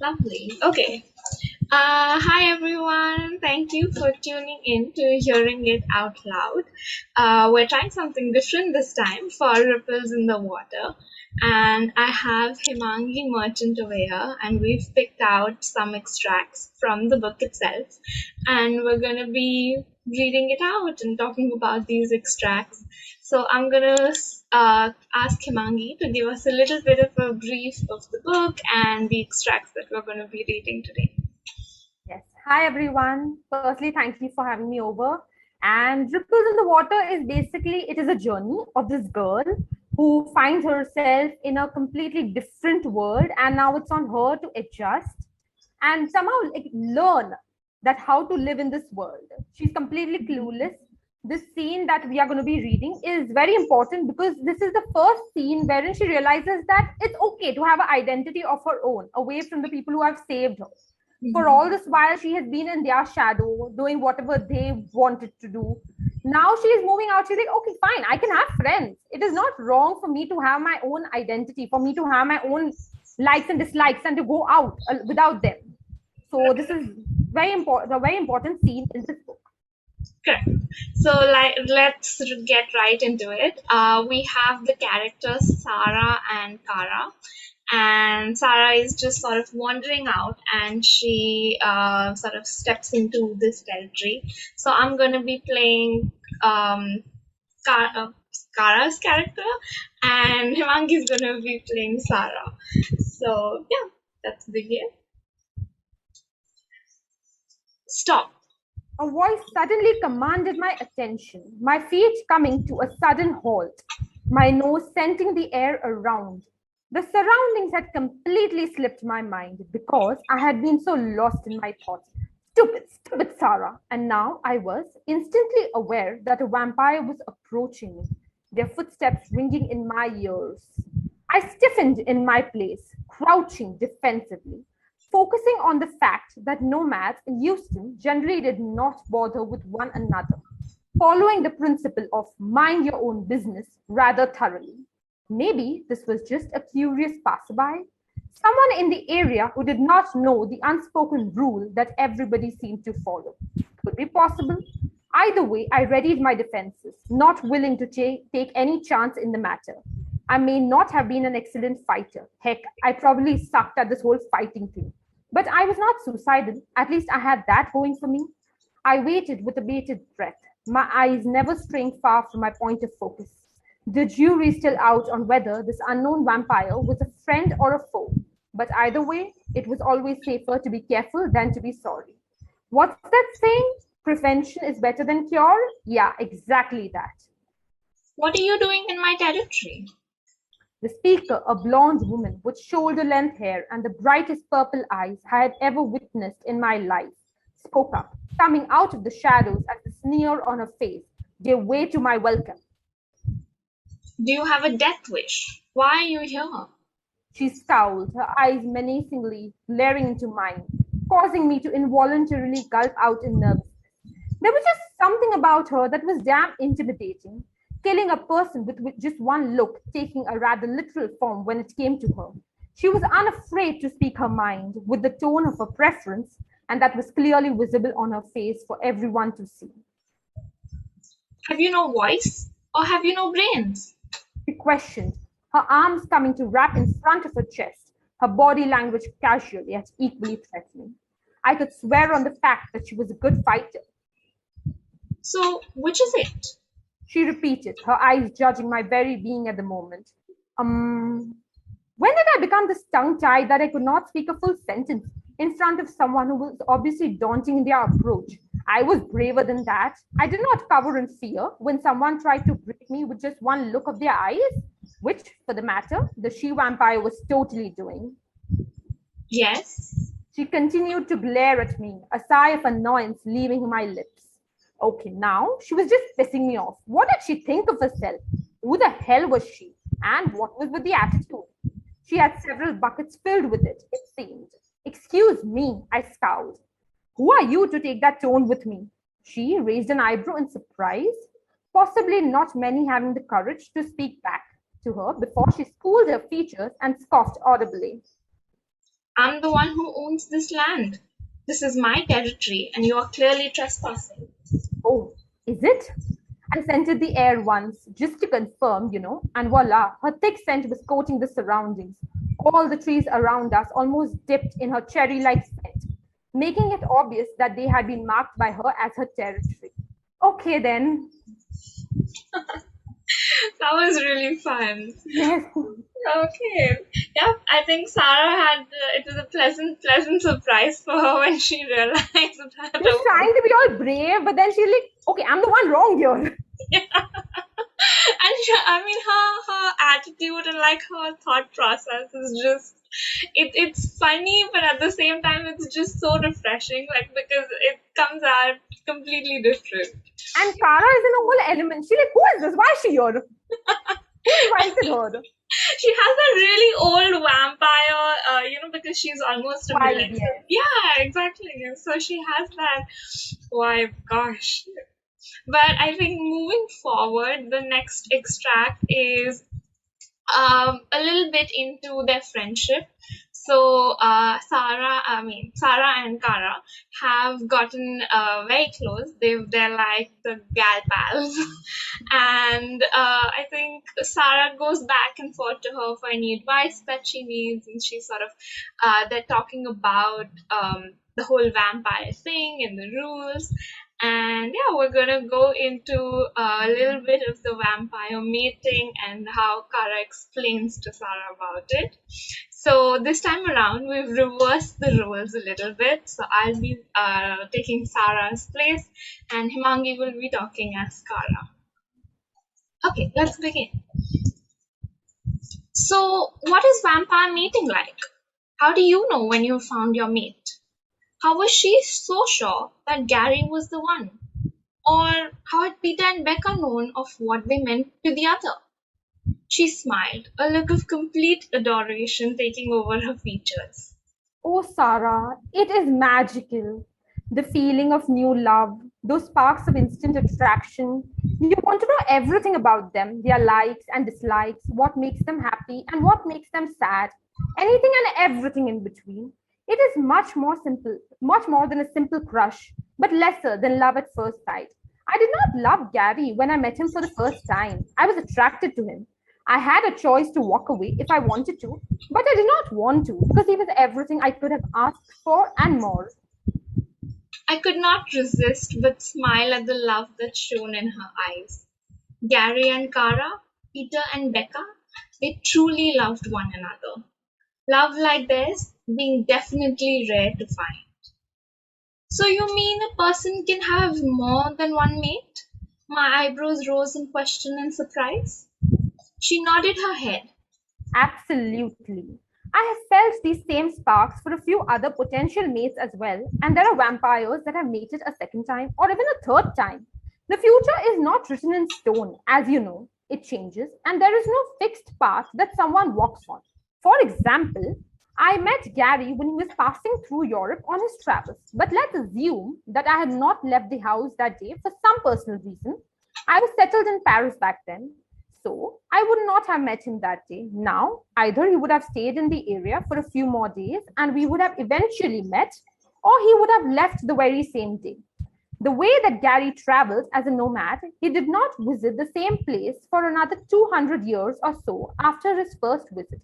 Lovely. Okay. Hi everyone. Thank you for tuning in to Hearing It Out Loud. We're trying something different this time for Ripples in the Water. And I have Himangi Merchant over here, and we've picked out some extracts from the book itself. And we're going to be reading it out and talking about these extracts. So I'm going to ask Himangi to give us a little bit of a brief of the book and the extracts that we're going to be reading today. Yes. Hi, everyone. Firstly, thank you for having me over. And Ripples in the Water is basically, it is a journey of this girl who finds herself in a completely different world. And now it's on her to adjust and somehow learn that how to live in this world. She's completely clueless. This scene that we are going to be reading is very important because this is the first scene wherein she realizes that it's okay to have an identity of her own away from the people who have saved her. For all this while, she has been in their shadow, doing whatever they wanted to do. Now she is moving out. She's like, okay, fine, I can have friends. It is not wrong for me to have my own identity, for me to have my own likes and dislikes and to go out without them. So this is very important, a very important scene in this book. Correct. So, let's get right into it. We have the characters Sarah and Kara, and Sarah is just sort of wandering out, and she sort of steps into this territory. So, I'm going to be playing Kara's character, and Himangi is going to be playing Sarah. So, yeah, let's begin. Stop. A voice suddenly commanded my attention, my feet coming to a sudden halt, my nose scenting the air around. The surroundings had completely slipped my mind because I had been so lost in my thoughts. Stupid, stupid Sarah. And now I was instantly aware that a vampire was approaching me, their footsteps ringing in my ears. I stiffened in my place, crouching defensively, focusing on the fact that nomads in Houston generally did not bother with one another, following the principle of mind your own business rather thoroughly. Maybe this was just a curious passerby, someone in the area who did not know the unspoken rule that everybody seemed to follow. Could be possible. Either way, I readied my defenses, not willing to take any chance in the matter. I may not have been an excellent fighter. Heck, I probably sucked at this whole fighting thing. But I was not suicidal. At least I had that going for me. I waited with a bated breath, my eyes never straying far from my point of focus. The jury still out on whether this unknown vampire was a friend or a foe. But either way, it was always safer to be careful than to be sorry. What's that saying? Prevention is better than cure? Yeah, exactly that. What are you doing in my territory? The speaker, a blonde woman with shoulder length hair and the brightest purple eyes I had ever witnessed in my life, spoke up, coming out of the shadows as a sneer on her face gave way to my welcome. Do you have a death wish? Why are you here? She scowled, her eyes menacingly glaring into mine, causing me to involuntarily gulp out in nervousness. There was just something about her that was damn intimidating, killing a person with just one look, taking a rather literal form when it came to her. She was unafraid to speak her mind with the tone of her preference, and that was clearly visible on her face for everyone to see. Have you no voice? Or have you no brains? She questioned, her arms coming to wrap in front of her chest, her body language casual yet equally threatening. I could swear on the fact that she was a good fighter. So, which is it? She repeated, her eyes judging my very being at the moment. When did I become this tongue-tied that I could not speak a full sentence in front of someone who was obviously daunting in their approach? I was braver than that. I did not cower in fear when someone tried to break me with just one look of their eyes, which, for the matter, the she-vampire was totally doing. Yes. She continued to glare at me, a sigh of annoyance leaving my lips. Okay, now she was just pissing me off. What did she think of herself? Who the hell was she? And what was with the attitude? She had several buckets filled with it, it seemed. Excuse me, I scowled. Who are you to take that tone with me? She raised an eyebrow in surprise, possibly not many having the courage to speak back to her before she schooled her features and scoffed audibly. I'm the one who owns this land. This is my territory, and you are clearly trespassing. Oh, is it? I scented the air once just to confirm, and voila, her thick scent was coating the surroundings. All the trees around us almost dipped in her cherry like scent, making it obvious that they had been marked by her as her territory. Okay, then. That was really fun. Yes. Okay. Yep. I think Sarah had it was a pleasant surprise for her when she realized that. She was trying to be all brave, but then she's like, okay, I'm the one wrong here. Yeah. And I mean, her attitude and like her thought process is just it's funny, but at the same time, it's just so refreshing. Like because it comes out completely different. And Kara is in a whole element. She's like, who is this? Why is she here? Who invited her? She has a really old vampire, because she's almost a Why, millennial. yes. Yeah, exactly. So she has that vibe. Gosh. But I think moving forward, the next extract is a little bit into their friendship. So Sarah and Kara have gotten very close. They're like the gal pals, and I think Sarah goes back and forth to her for any advice that she needs, and she sort of they're talking about the whole vampire thing and the rules. And yeah, we're gonna go into a little bit of the vampire mating and how Kara explains to Sarah about it. So this time around, we've reversed the roles a little bit. So I'll be taking Sarah's place, and Himangi will be talking as Kara. Okay, let's begin. So, what is vampire mating like? How do you know when you found your mate? How was she so sure that Gary was the one? Or how had Peter and Becca known of what they meant to the other? She smiled, a look of complete adoration taking over her features. Oh, Sarah, it is magical. The feeling of new love, those sparks of instant attraction. You want to know everything about them, their likes and dislikes, what makes them happy and what makes them sad, anything and everything in between. It is much more than a simple crush, but lesser than love at first sight. I did not love Gary when I met him for the first time. I was attracted to him. I had a choice to walk away if I wanted to, but I did not want to because he was everything I could have asked for and more. I could not resist but smile at the love that shone in her eyes. Gary and Kara, Peter and Becca, they truly loved one another. Love like theirs being definitely rare to find. So you mean a person can have more than one mate? My eyebrows rose in question and surprise. She nodded her head. Absolutely. I have felt these same sparks for a few other potential mates as well, and there are vampires that have mated a second time or even a third time. The future is not written in stone, as you know. It changes, and there is no fixed path that someone walks on. For example, I met Gary when he was passing through Europe on his travels, but let's assume that I had not left the house that day for some personal reason. I was settled in Paris back then, so I would not have met him that day. Now, either he would have stayed in the area for a few more days and we would have eventually met, or he would have left the very same day. The way that Gary traveled as a nomad, he did not visit the same place for another 200 years or so after his first visit.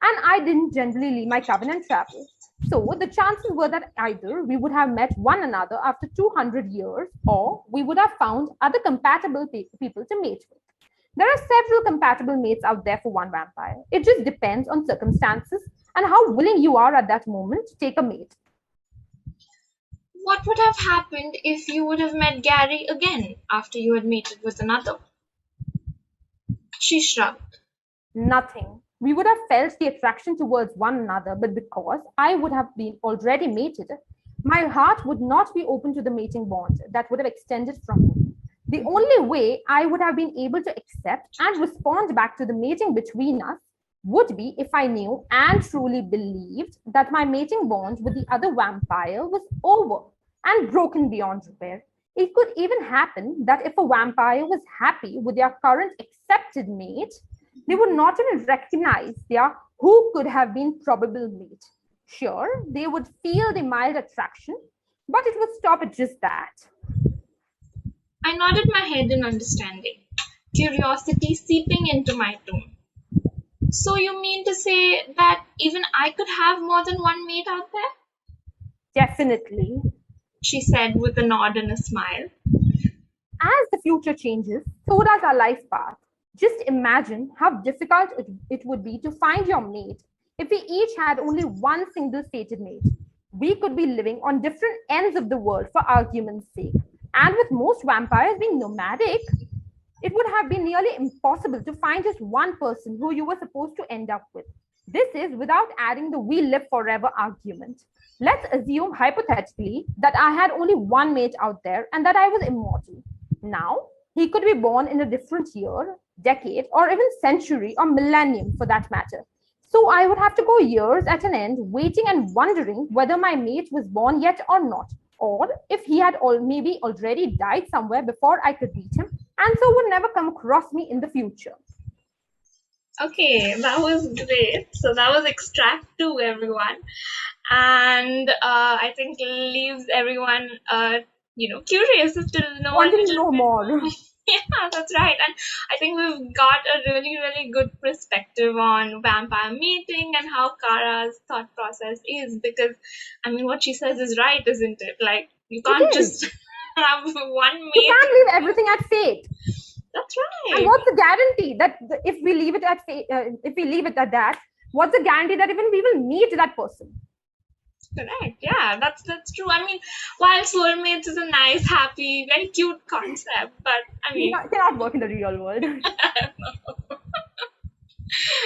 And I didn't generally leave my cabin and travel. So the chances were that either we would have met one another after 200 years or we would have found other compatible people to mate with. There are several compatible mates out there for one vampire. It just depends on circumstances and how willing you are at that moment to take a mate. What would have happened if you would have met Gary again after you had mated with another? She shrugged. Nothing. We would have felt the attraction towards one another, but because I would have been already mated, my heart would not be open to the mating bond that would have extended from him. The only way I would have been able to accept and respond back to the mating between us would be if I knew and truly believed that my mating bond with the other vampire was over and broken beyond repair. It could even happen that if a vampire was happy with their current accepted mate, they would not even recognize their who could have been probable mate. Sure, they would feel the mild attraction, but it would stop at just that. I nodded my head in understanding, curiosity seeping into my tone. So you mean to say that even I could have more than one mate out there? Definitely. She said with a nod and a smile. As the future changes, so does our life path. Just imagine how difficult it would be to find your mate if we each had only one single fated mate. We could be living on different ends of the world for argument's sake. And with most vampires being nomadic, it would have been nearly impossible to find just one person who you were supposed to end up with. This is without adding the we live forever argument. Let's assume hypothetically that I had only one mate out there and that I was immortal. Now, he could be born in a different year, decade, or even century or millennium for that matter. So I would have to go years at an end waiting and wondering whether my mate was born yet or not, or if he had maybe already died somewhere before I could meet him, and so would never come across me in the future. Okay, that was great. So that was extract two, everyone. And I think leaves everyone, curious to know a Wanting to little know bit more. more. Yeah, that's right. And I think we've got a really, really good perspective on vampire mating and how Kara's thought process is. Because, I mean, what she says is right, isn't it? Like, you It can't is. just have one You mate. can't leave everything at fate. That's And right. what's the guarantee that if we leave it at if we leave it at that, what's the guarantee that even we will meet that person? Correct. Yeah, that's true. I mean, while soulmates is a nice, happy, very cute concept, but I mean, It cannot work in the real world.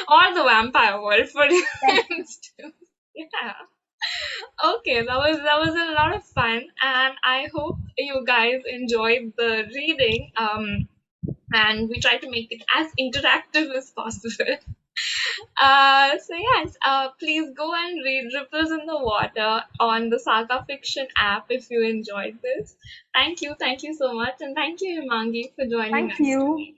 or the vampire world, for Yes. instance. Yeah. Okay, that was a lot of fun, and I hope you guys enjoyed the reading. And we try to make it as interactive as possible. So yes, please go and read Ripples in the Water on the Saga Fiction app if you enjoyed this. Thank you so much, and thank you, Imangi, for joining Thank us you. today.